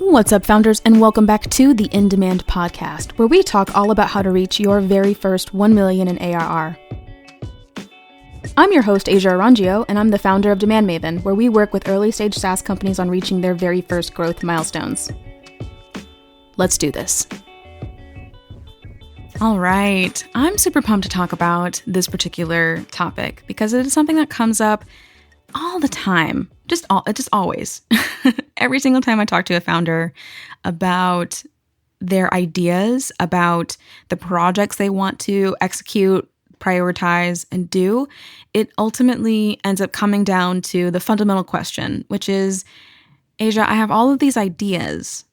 What's up, founders, and welcome back to the InDemand podcast, where we talk all about how to reach your very first 1 million in ARR. I'm your host, Asia Orangio, and I'm the founder of DemandMaven, where we work with early-stage SaaS companies on reaching their very first growth milestones. Let's do this. All right, I'm super pumped to talk about this particular topic because it is something that comes up all the time, just always. Every single time I talk to a founder about their ideas, about the projects they want to execute, prioritize, and do, it ultimately ends up coming down to the fundamental question, which is, Asia, I have all of these ideas.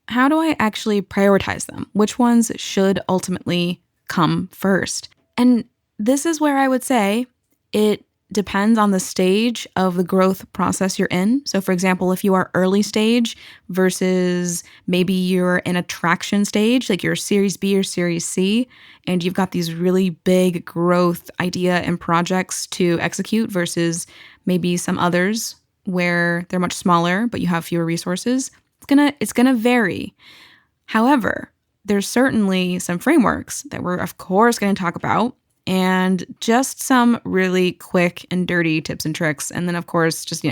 How do I actually prioritize them? Which ones should ultimately come first? And this is where I would say it depends on the stage of the growth process you're in. So for example, if you are early stage versus maybe you're in a traction stage, like you're Series B or Series C, and you've got these really big growth idea and projects to execute versus maybe some others where they're much smaller, but you have fewer resources, it's gonna vary. However, there's certainly some frameworks that we're of course going to talk about, and just some really quick and dirty tips and tricks. And then, of course, just,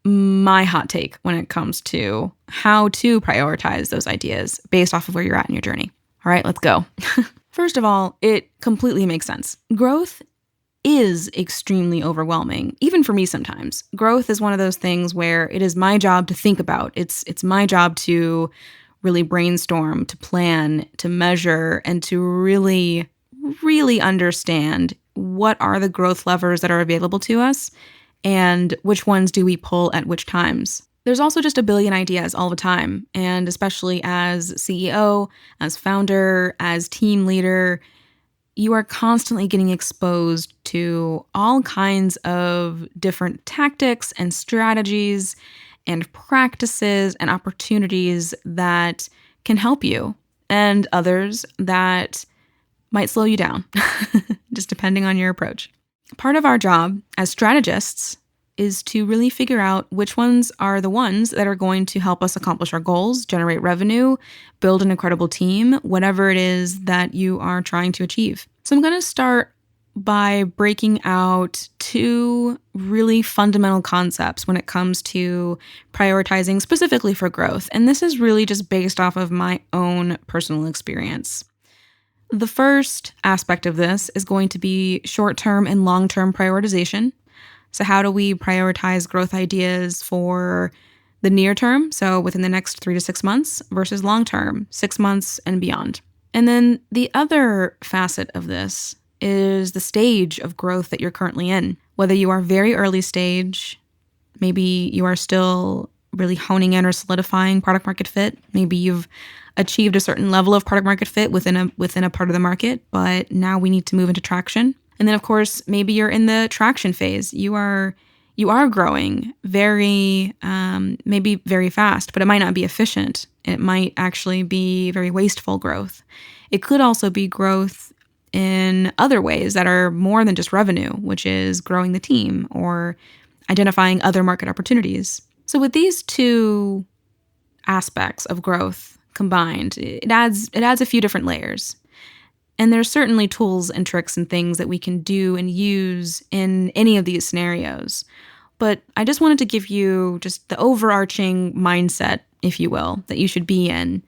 my hot take when it comes to how to prioritize those ideas based off of where you're at in your journey. All right, let's go. First of all, it completely makes sense. Growth is extremely overwhelming, even for me sometimes. Growth is one of those things where it is my job to think about. It's my job to really brainstorm, to plan, to measure, and to really understand what are the growth levers that are available to us and which ones do we pull at which times. There's also just a billion ideas all the time, and especially as CEO, as founder, as team leader, you are constantly getting exposed to all kinds of different tactics and strategies and practices and opportunities that can help you, and others that might slow you down, just depending on your approach. Part of our job as strategists is to really figure out which ones are the ones that are going to help us accomplish our goals, generate revenue, build an incredible team, whatever it is that you are trying to achieve. So I'm going to start by breaking out two really fundamental concepts when it comes to prioritizing specifically for growth. And this is really just based off of my own personal experience. The first aspect of this is going to be short-term and long-term prioritization. So how do we prioritize growth ideas for the near term, so within the next 3 to 6 months, versus long-term, 6 months and beyond? And then the other facet of this is the stage of growth that you're currently in. Whether you are very early stage, maybe you are still really honing in or solidifying product market fit. Maybe you've achieved a certain level of product market fit within a part of the market, but now we need to move into traction. And then, of course, maybe you're in the traction phase. You are growing maybe very fast, but it might not be efficient. It might actually be very wasteful growth. It could also be growth in other ways that are more than just revenue, which is growing the team or identifying other market opportunities. So with these two aspects of growth combined, it adds a few different layers. And there's certainly tools and tricks and things that we can do and use in any of these scenarios. But I just wanted to give you just the overarching mindset, if you will, that you should be in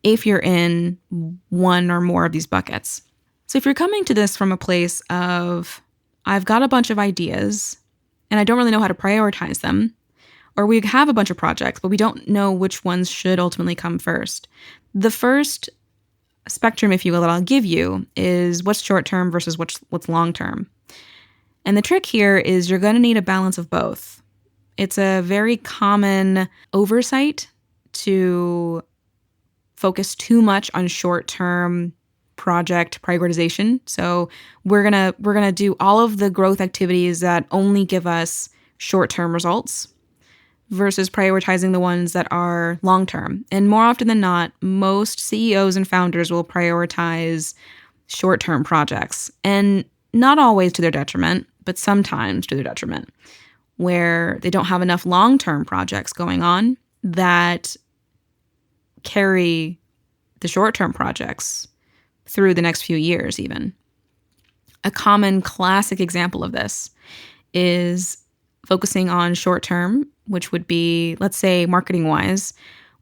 if you're in one or more of these buckets. So if you're coming to this from a place of, I've got a bunch of ideas and I don't really know how to prioritize them, or we have a bunch of projects, but we don't know which ones should ultimately come first. The first spectrum, if you will, that I'll give you is what's short-term versus what's long-term. And the trick here is you're going to need a balance of both. It's a very common oversight to focus too much on short-term project prioritization. So we're gonna do all of the growth activities that only give us short-term results, versus prioritizing the ones that are long-term. And more often than not, most CEOs and founders will prioritize short-term projects, and not always to their detriment, but sometimes to their detriment, where they don't have enough long-term projects going on that carry the short-term projects through the next few years even. A common classic example of this is focusing on short-term, which would be, let's say, marketing-wise,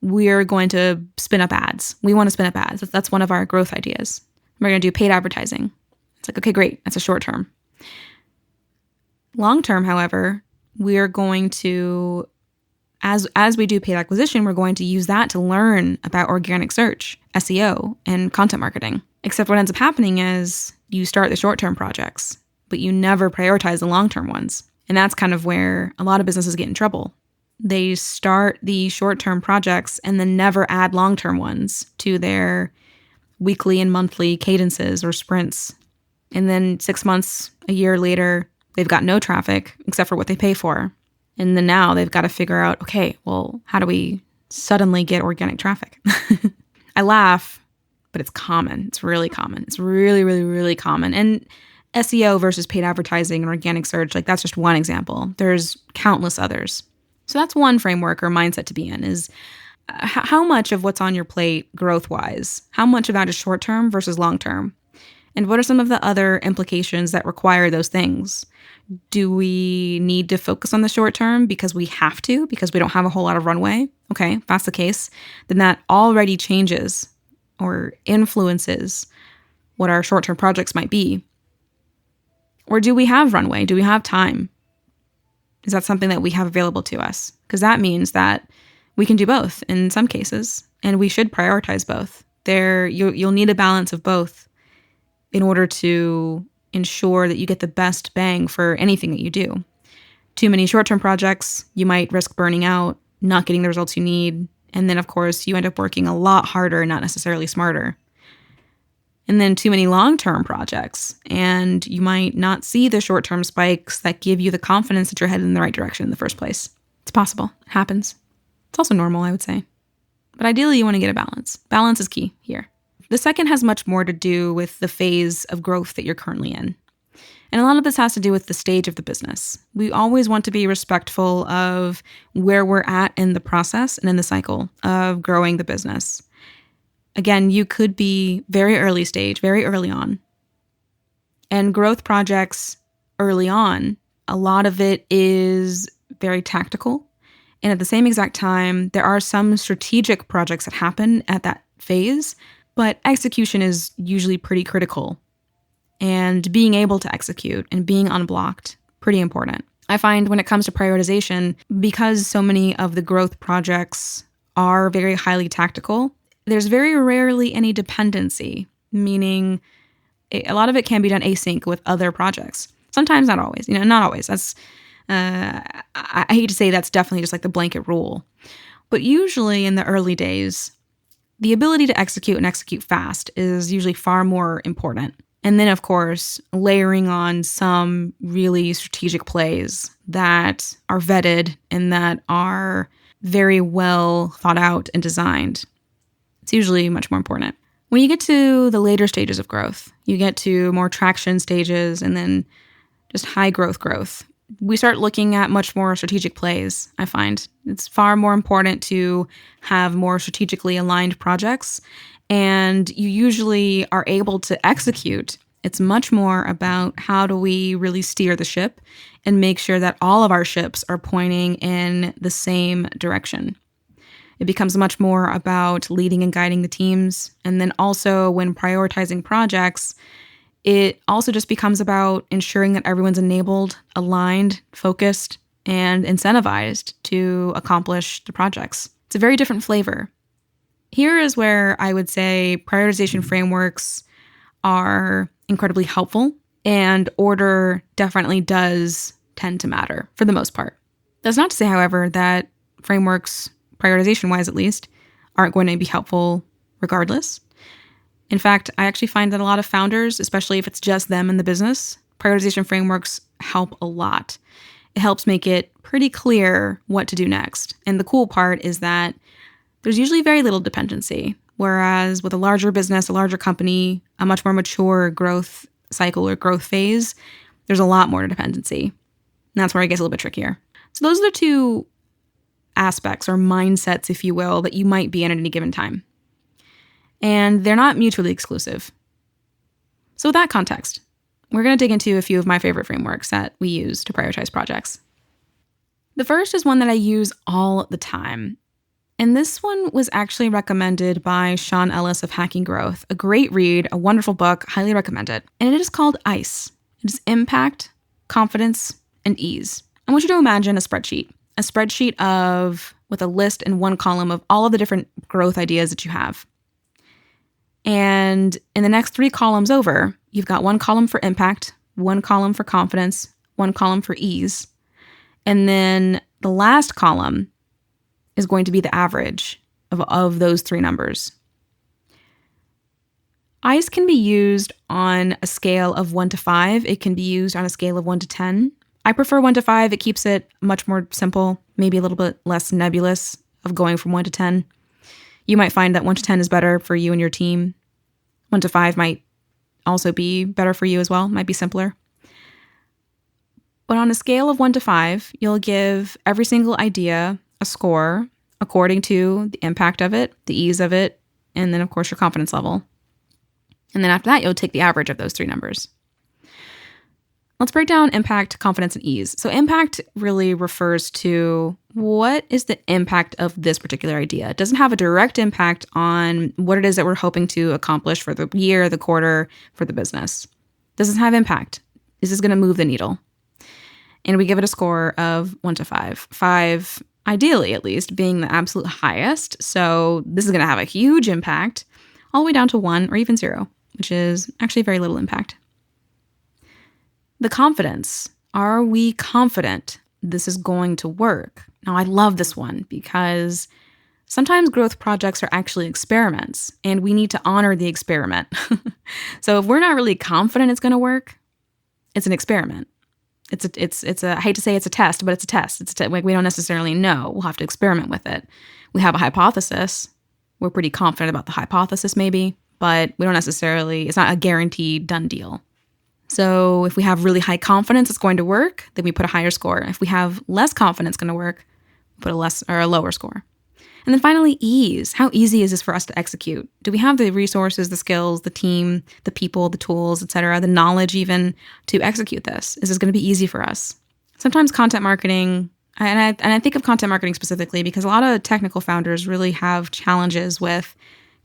we're going to spin up ads. We want to spin up ads. That's one of our growth ideas. We're going to do paid advertising. It's like, okay, great. That's a short-term. Long-term, however, we're going to, as we do paid acquisition, we're going to use that to learn about organic search, SEO, and content marketing. Except what ends up happening is you start the short-term projects, but you never prioritize the long-term ones. And that's kind of where a lot of businesses get in trouble. They start the short-term projects and then never add long-term ones to their weekly and monthly cadences or sprints. And then 6 months, a year later, they've got no traffic except for what they pay for. And then now they've got to figure out, okay, well, how do we suddenly get organic traffic? I laugh, but it's common. It's really common. It's really, really, really common. And SEO versus paid advertising and organic search, like that's just one example. There's countless others. So that's one framework or mindset to be in is how much of what's on your plate growth-wise, how much of that is short-term versus long-term? And what are some of the other implications that require those things? Do we need to focus on the short term because we have to, because we don't have a whole lot of runway? Okay, if that's the case, then that already changes or influences what our short-term projects might be. Or do we have runway? Do we have time? Is that something that we have available to us? Because that means that we can do both in some cases, and we should prioritize both. You'll need a balance of both in order to ensure that you get the best bang for anything that you do. Too many short-term projects, you might risk burning out, not getting the results you need, and then, of course, you end up working a lot harder, not necessarily smarter. And then too many long-term projects, and you might not see the short-term spikes that give you the confidence that you're headed in the right direction in the first place. It's possible. It happens. It's also normal, I would say. But ideally, you want to get a balance. Balance is key here. The second has much more to do with the phase of growth that you're currently in. And a lot of this has to do with the stage of the business. We always want to be respectful of where we're at in the process and in the cycle of growing the business. Again, you could be very early stage, very early on. And growth projects early on, a lot of it is very tactical. And at the same exact time, there are some strategic projects that happen at that phase, but execution is usually pretty critical. And being able to execute and being unblocked, pretty important. I find when it comes to prioritization, because so many of the growth projects are very highly tactical, there's very rarely any dependency, meaning a lot of it can be done async with other projects. Sometimes, not always. Not always. That's I hate to say that's definitely just like the blanket rule. But usually in the early days, the ability to execute and execute fast is usually far more important. And then, of course, layering on some really strategic plays that are vetted and that are very well thought out and designed. It's usually much more important. When you get to the later stages of growth, you get to more traction stages and then just high growth, we start looking at much more strategic plays, I find. It's far more important to have more strategically aligned projects, and you usually are able to execute. It's much more about how do we really steer the ship and make sure that all of our ships are pointing in the same direction. It becomes much more about leading and guiding the teams. And then also when prioritizing projects, it also just becomes about ensuring that everyone's enabled, aligned, focused, and incentivized to accomplish the projects. It's a very different flavor. Here is where I would say prioritization frameworks are incredibly helpful, and order definitely does tend to matter for the most part. That's not to say, however, that frameworks, prioritization-wise at least, aren't going to be helpful regardless. In fact, I actually find that a lot of founders, especially if it's just them in the business, prioritization frameworks help a lot. It helps make it pretty clear what to do next. And the cool part is that there's usually very little dependency. Whereas with a larger business, a larger company, a much more mature growth cycle or growth phase, there's a lot more dependency. And that's where it gets a little bit trickier. So those are the two aspects or mindsets, if you will, that you might be in at any given time. And they're not mutually exclusive. So with that context, we're going to dig into a few of my favorite frameworks that we use to prioritize projects. The first is one that I use all the time. And this one was actually recommended by Sean Ellis of Hacking Growth. A great read, a wonderful book, highly recommend it. And it is called ICE. It is impact, confidence, and ease. I want you to imagine a spreadsheet with a list in one column of all of the different growth ideas that you have. And in the next 3 columns over, you've got one column for impact, one column for confidence, one column for ease. And then the last column is going to be the average of those 3 numbers. ICE can be used on a scale of 1 to 5. It can be used on a scale of 1 to 10. I prefer 1 to 5. It keeps it much more simple, maybe a little bit less nebulous of going from 1 to 10. You might find that 1 to 10 is better for you and your team. 1 to 5 might also be better for you as well, might be simpler. But on a scale of 1 to 5, you'll give every single idea a score according to the impact of it, the ease of it, and then, of course, your confidence level. And then after that, you'll take the average of those 3 numbers. Let's break down impact, confidence, and ease. So impact really refers to what is the impact of this particular idea. It doesn't have a direct impact on what it is that we're hoping to accomplish for the year, the quarter, for the business. Does this have impact? Is this going to move the needle? And we give it a score of 1 to 5. 5, ideally at least, being the absolute highest. So this is going to have a huge impact, all the way down to 1 or even 0, which is actually very little impact. The confidence. Are we confident this is going to work? Now, I love this one because sometimes growth projects are actually experiments, and we need to honor the experiment. So if we're not really confident it's going to work, it's an experiment. It's a I hate to say it's a test, but it's a test. Like we don't necessarily know. We'll have to experiment with it. We have a hypothesis. We're pretty confident about the hypothesis maybe, but we don't necessarily, it's not a guaranteed done deal. So if we have really high confidence it's going to work, then we put a higher score. If we have less confidence it's going to work, we put a lower score. And then finally, ease. How easy is this for us to execute? Do we have the resources, the skills, the team, the people, the tools, etc., the knowledge even to execute this? Is this going to be easy for us? Sometimes content marketing, and I think of content marketing specifically because a lot of technical founders really have challenges with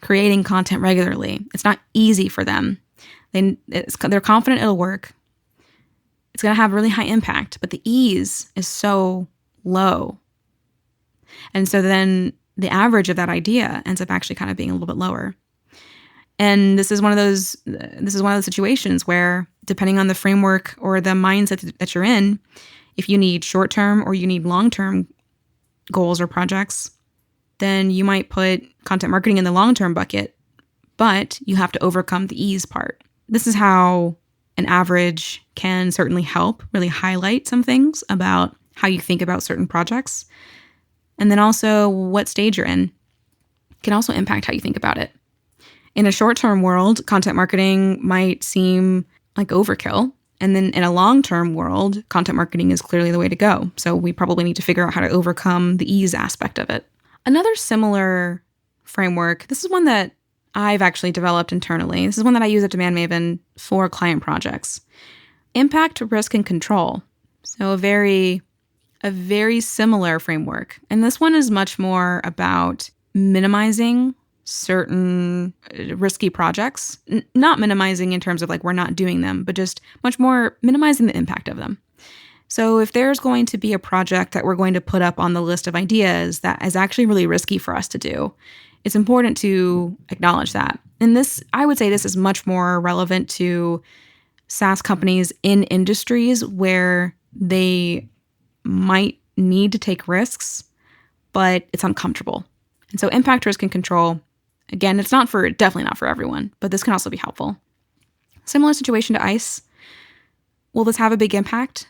creating content regularly. It's not easy for them. They're confident it'll work. It's going to have really high impact, but the ease is so low. And so then the average of that idea ends up actually kind of being a little bit lower. And this is one of those situations where, depending on the framework or the mindset that you're in, if you need short-term or you need long-term goals or projects, then you might put content marketing in the long-term bucket, but you have to overcome the ease part. This is how an average can certainly help really highlight some things about how you think about certain projects. And then also what stage you're in can also impact how you think about it. In a short-term world, content marketing might seem like overkill. And then in a long-term world, content marketing is clearly the way to go. So we probably need to figure out how to overcome the ease aspect of it. Another similar framework, this is one that I've actually developed internally. This is one that I use at DemandMaven for client projects. Impact, risk, and control. So a very similar framework. And this one is much more about minimizing certain risky projects. Not minimizing in terms of like we're not doing them, but just much more minimizing the impact of them. So if there's going to be a project that we're going to put up on the list of ideas that is actually really risky for us to do, it's important to acknowledge that. And this, I would say this is much more relevant to SaaS companies in industries where they might need to take risks, but it's uncomfortable. And so impact, risk, and control, again, definitely not for everyone, but this can also be helpful. Similar situation to ICE. Will this have a big impact?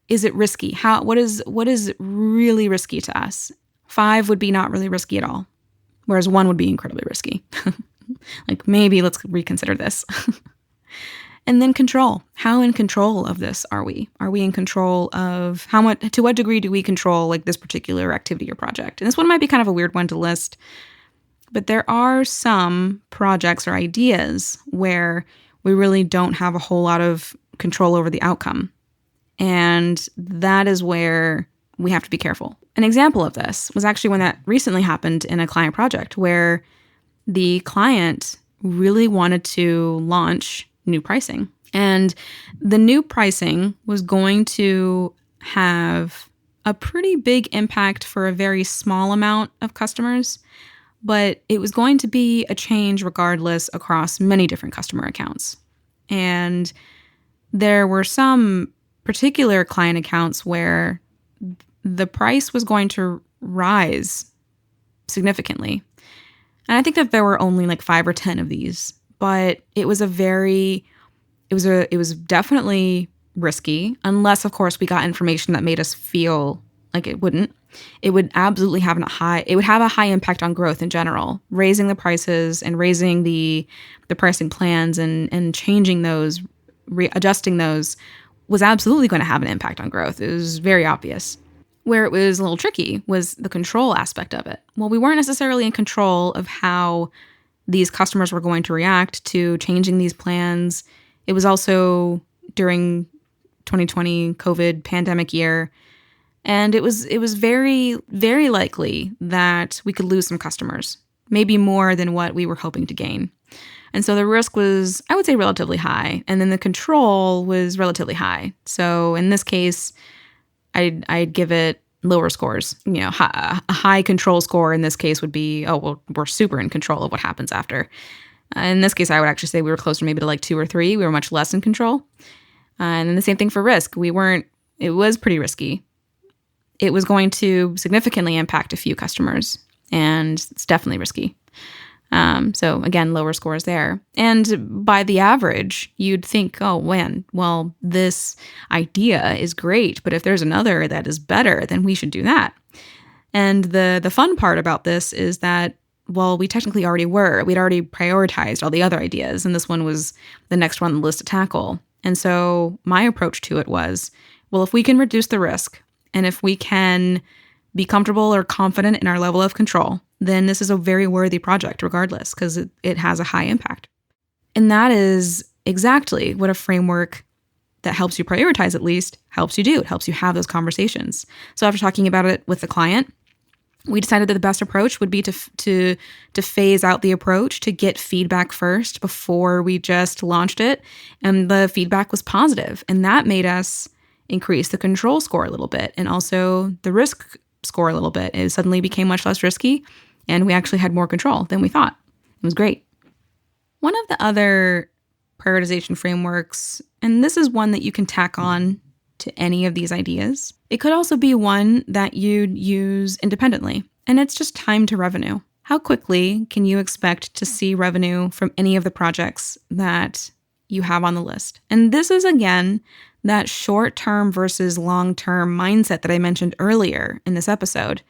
Is it risky? What is really risky to us? 5 would be not really risky at all, whereas 1 would be incredibly risky. Like maybe let's reconsider this. And then control. How in control of this are we? Are we in control of how much, to what degree do we control like this particular activity or project? And this one might be kind of a weird one to list, but there are some projects or ideas where we really don't have a whole lot of control over the outcome. And that is where we have to be careful. An example of this was actually when that recently happened in a client project where the client really wanted to launch new pricing. And the new pricing was going to have a pretty big impact for a very small amount of customers, but it was going to be a change regardless across many different customer accounts. And there were some particular client accounts where the price was going to rise significantly. And I think that there were only like 5 or 10 of these, but it was definitely risky, unless of course we got information that made us feel like it wouldn't. It would absolutely have a high impact on growth in general. Raising the prices and raising the pricing plans and changing those, adjusting those was absolutely going to have an impact on growth. It was very obvious. Where it was a little tricky was the control aspect of it. Well, we weren't necessarily in control of how these customers were going to react to changing these plans. It was also during 2020 COVID pandemic year. And it was very, very likely that we could lose some customers, maybe more than what we were hoping to gain. And so the risk was, I would say, relatively high. And then the control was relatively high. So in this case, I'd give it lower scores. You know, a high control score in this case would be, oh, well, we're super in control of what happens after. In this case, I would actually say we were closer maybe to like 2 or 3. We were much less in control. And then the same thing for risk. It was pretty risky. It was going to significantly impact a few customers, and it's definitely risky. So again, lower scores there. And by the average, you'd think, oh, man, well, this idea is great, but if there's another that is better, then we should do that. And the fun part about this is that, well, we technically already were. We'd already prioritized all the other ideas, and this one was the next one on the list to tackle. And so my approach to it was, well, if we can reduce the risk, and if we can be comfortable or confident in our level of control, then this is a very worthy project regardless, because it has a high impact. And that is exactly what a framework that helps you prioritize, at least, helps you do. It helps you have those conversations. So after talking about it with the client, we decided that the best approach would be to phase out the approach, to get feedback first before we just launched it. And the feedback was positive. And that made us increase the control score a little bit, and also the risk score a little bit. It suddenly became much less risky, and we actually had more control than we thought. It was great. One of the other prioritization frameworks, and this is one that you can tack on to any of these ideas. It could also be one that you'd use independently, and it's just time to revenue. How quickly can you expect to see revenue from any of the projects that you have on the list? And this is, again, that short-term versus long-term mindset that I mentioned earlier in this episode.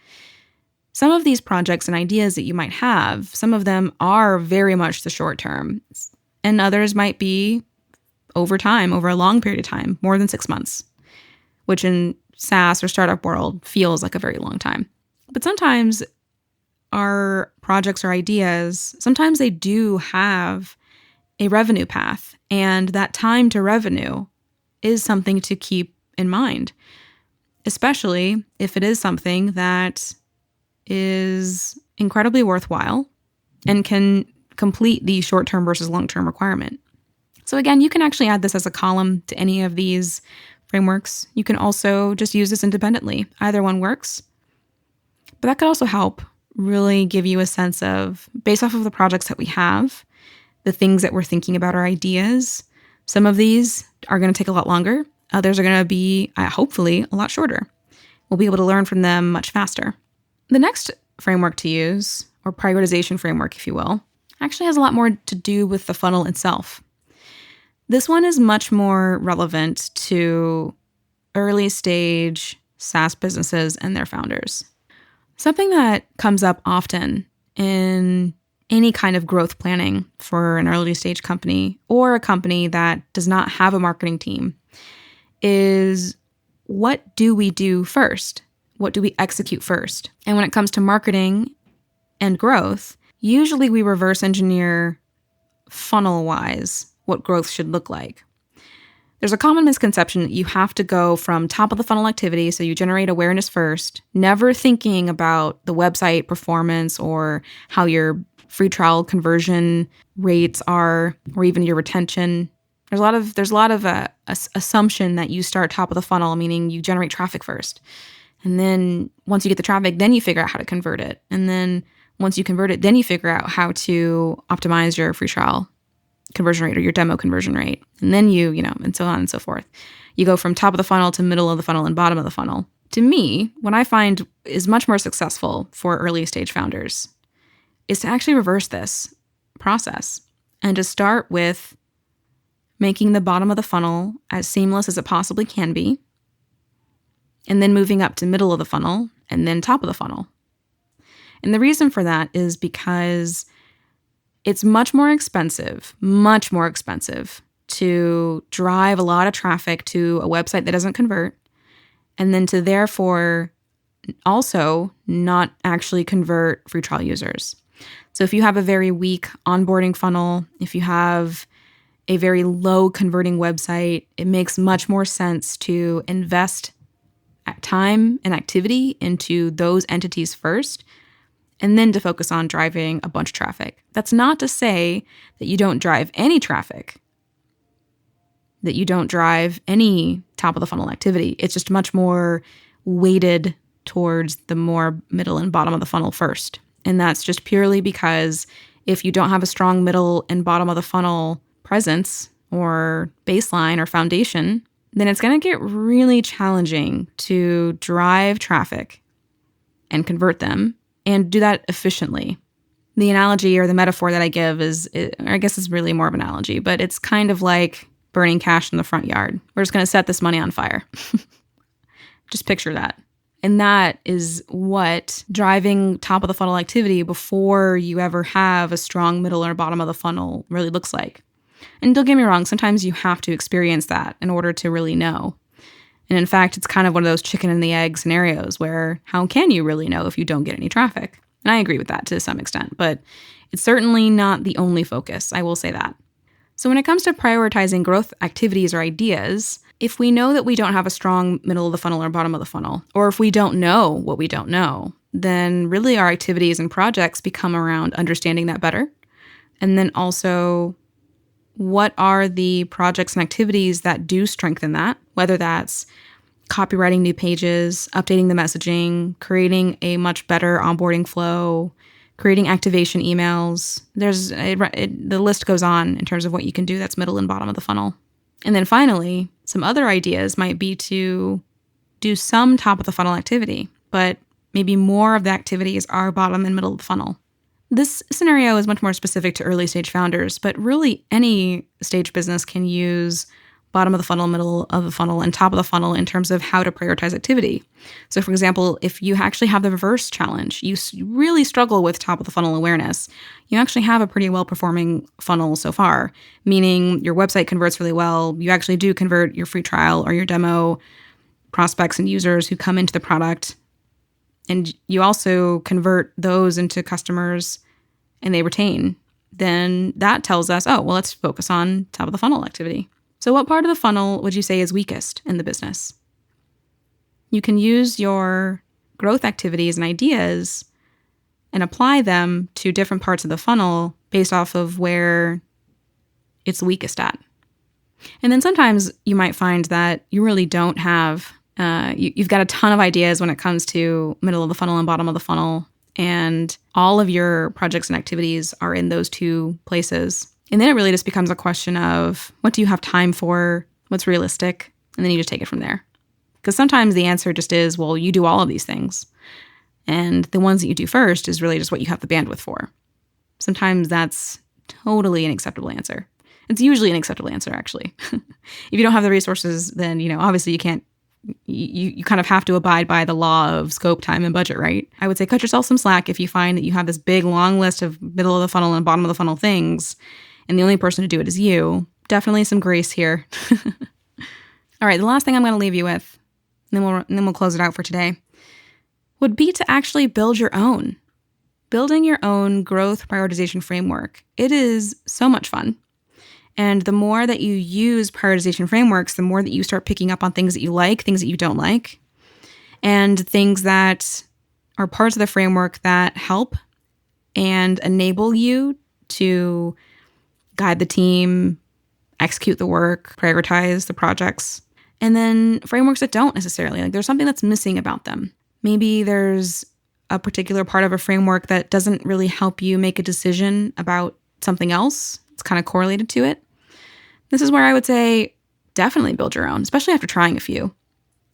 Some of these projects and ideas that you might have, some of them are very much the short term, and others might be over time, over a long period of time, more than 6 months, which in SaaS or startup world feels like a very long time. But sometimes our projects or ideas, sometimes they do have a revenue path, and that time to revenue is something to keep in mind, especially if it is something that is incredibly worthwhile and can complete the short-term versus long-term requirement. So again, you can actually add this as a column to any of these frameworks. You can also just use this independently. Either one works. But that could also help really give you a sense of, based off of the projects that we have, the things that we're thinking about, our ideas. Some of these are going to take a lot longer. Others are going to be, hopefully, a lot shorter. We'll be able to learn from them much faster. The next framework to use, or prioritization framework, if you will, actually has a lot more to do with the funnel itself. This one is much more relevant to early stage SaaS businesses and their founders. Something that comes up often in any kind of growth planning for an early stage company or a company that does not have a marketing team is, what do we do first? What do we execute first? And when it comes to marketing and growth, usually we reverse engineer funnel-wise what growth should look like. There's a common misconception that you have to go from top of the funnel activity, so you generate awareness first, never thinking about the website performance or how your free trial conversion rates are, or even your retention. There's a lot of assumption that you start top of the funnel, meaning you generate traffic first. And then once you get the traffic, then you figure out how to convert it. And then once you convert it, then you figure out how to optimize your free trial conversion rate or your demo conversion rate. And then and so on and so forth. You go from top of the funnel to middle of the funnel and bottom of the funnel. To me, what I find is much more successful for early stage founders is to actually reverse this process and to start with making the bottom of the funnel as seamless as it possibly can be, and then moving up to middle of the funnel and then top of the funnel. And the reason for that is because it's much more expensive to drive a lot of traffic to a website that doesn't convert, and then to therefore also not actually convert free trial users. So if you have a very weak onboarding funnel, if you have a very low converting website, it makes much more sense to invest time and activity into those entities first, and then to focus on driving a bunch of traffic. That's not to say that you don't drive any traffic, that you don't drive any top of the funnel activity. It's just much more weighted towards the more middle and bottom of the funnel first. And that's just purely because if you don't have a strong middle and bottom of the funnel presence or baseline or foundation, then it's going to get really challenging to drive traffic and convert them and do that efficiently. The analogy or the metaphor that I give I guess it's really more of an analogy, but it's kind of like burning cash in the front yard. We're just going to set this money on fire. Just picture that. And that is what driving top of the funnel activity before you ever have a strong middle or bottom of the funnel really looks like. And don't get me wrong, sometimes you have to experience that in order to really know. And in fact, it's kind of one of those chicken and the egg scenarios where how can you really know if you don't get any traffic? And I agree with that to some extent, but it's certainly not the only focus. I will say that. So when it comes to prioritizing growth activities or ideas, if we know that we don't have a strong middle of the funnel or bottom of the funnel, or if we don't know what we don't know, then really our activities and projects become around understanding that better. And then also, what are the projects and activities that do strengthen that, whether that's copywriting new pages, updating the messaging, creating a much better onboarding flow, creating activation emails. The list goes on in terms of what you can do that's middle and bottom of the funnel. And then finally, some other ideas might be to do some top of the funnel activity, but maybe more of the activities are bottom and middle of the funnel. This scenario is much more specific to early stage founders, but really any stage business can use bottom of the funnel, middle of the funnel, and top of the funnel in terms of how to prioritize activity. So for example, if you actually have the reverse challenge, you really struggle with top of the funnel awareness, you actually have a pretty well-performing funnel so far, meaning your website converts really well, you actually do convert your free trial or your demo prospects and users who come into the product, and you also convert those into customers and they retain, then that tells us, oh, well, let's focus on top of the funnel activity. So what part of the funnel would you say is weakest in the business? You can use your growth activities and ideas and apply them to different parts of the funnel based off of where it's weakest at. And then sometimes you might find that you really don't have, you've got a ton of ideas when it comes to middle of the funnel and bottom of the funnel, and all of your projects and activities are in those two places. And then it really just becomes a question of what do you have time for, what's realistic, and then you just take it from there. Because sometimes the answer just is, well, you do all of these things. And the ones that you do first is really just what you have the bandwidth for. Sometimes that's totally an acceptable answer. It's usually an acceptable answer, actually. If you don't have the resources, then, obviously you can't you kind of have to abide by the law of scope, time, and budget, right? I would say cut yourself some slack if you find that you have this big, long list of middle of the funnel and bottom of the funnel things, and the only person to do it is you. Definitely some grace here. All right, the last thing I'm going to leave you with, and then we'll close it out for today, would be to actually build your own. Building your own growth prioritization framework. It is so much fun. And the more that you use prioritization frameworks, the more that you start picking up on things that you like, things that you don't like, and things that are parts of the framework that help and enable you to guide the team, execute the work, prioritize the projects, and then frameworks that don't necessarily. Like there's something that's missing about them. Maybe there's a particular part of a framework that doesn't really help you make a decision about something else. It's kind of correlated to it. This is where I would say definitely build your own, especially after trying a few,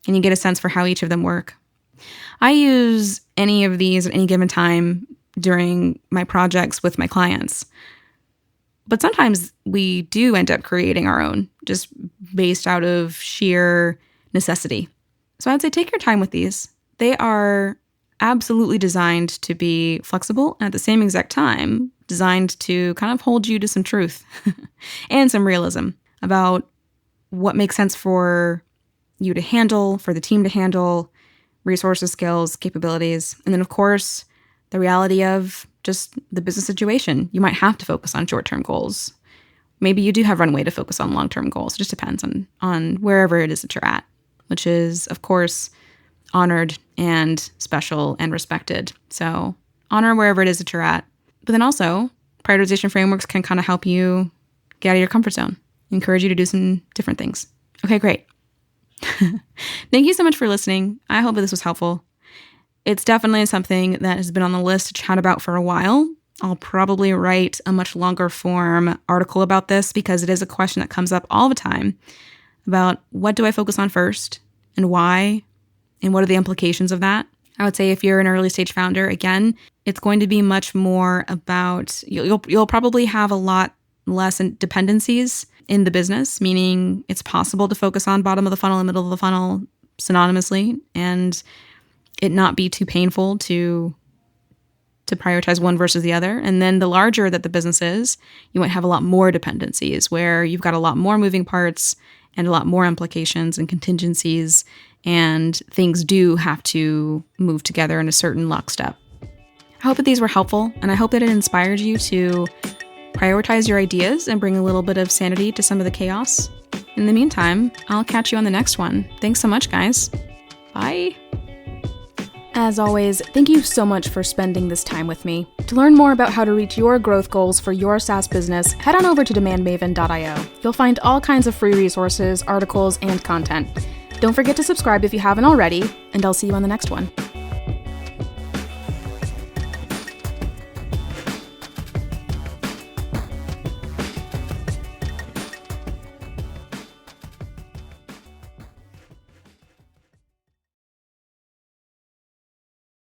and you get a sense for how each of them work. I use any of these at any given time during my projects with my clients. But sometimes we do end up creating our own, just based out of sheer necessity. So I'd say take your time with these. They are absolutely designed to be flexible and at the same exact time designed to kind of hold you to some truth and some realism about what makes sense for you to handle, for the team to handle, resources, skills, capabilities, and then of course the reality of just the business situation. You might have to focus on short-term goals. Maybe you do have runway to focus on long-term goals. It just depends on wherever it is that you're at, which is of course honored and special and respected. So honor wherever it is that you're at. But then also, prioritization frameworks can kind of help you get out of your comfort zone, encourage you to do some different things. Okay, great. Thank you so much for listening. I hope that this was helpful. It's definitely something that has been on the list to chat about for a while. I'll probably write a much longer form article about this because it is a question that comes up all the time about what do I focus on first and why? And what are the implications of that? I would say if you're an early stage founder, again, it's going to be much more about, you'll probably have a lot less dependencies in the business, meaning it's possible to focus on bottom of the funnel and middle of the funnel synonymously and it not be too painful to prioritize one versus the other. And then the larger that the business is, you might have a lot more dependencies where you've got a lot more moving parts and a lot more implications and contingencies, and things do have to move together in a certain lockstep. I hope that these were helpful, and I hope that it inspired you to prioritize your ideas and bring a little bit of sanity to some of the chaos. In the meantime, I'll catch you on the next one. Thanks so much, guys. Bye. As always, thank you so much for spending this time with me. To learn more about how to reach your growth goals for your SaaS business, head on over to DemandMaven.io. You'll find all kinds of free resources, articles, and content. Don't forget to subscribe if you haven't already, and I'll see you on the next one.